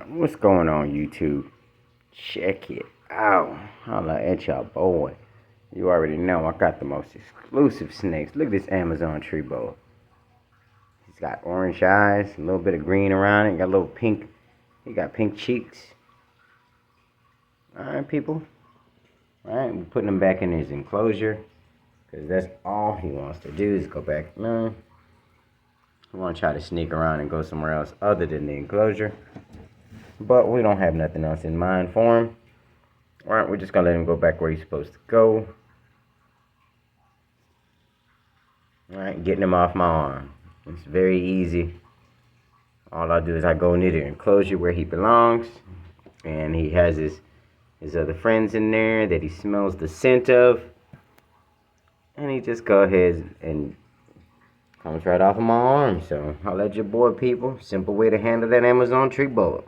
What's going on, YouTube? Check it out. Holla at y'all, boy. You already know I got the most exclusive snakes. Look at this Amazon tree boa. He's got orange eyes, a little bit of green around it, got a little pink. He got pink cheeks. Alright, people. Alright, we're putting him back in his enclosure, because that's all he wants to do is go back. No. I want to try to sneak around and go somewhere else other than the enclosure. But we don't have nothing else in mind for him. Alright, we're just going to let him go back where he's supposed to go. Alright, getting him off my arm. It's very easy. All I do is I go near the enclosure where he belongs. And he has his other friends in there that he smells the scent of. And he just go ahead and comes right off of my arm. So I'll let your boy, people. Simple way to handle that Amazon tree boa.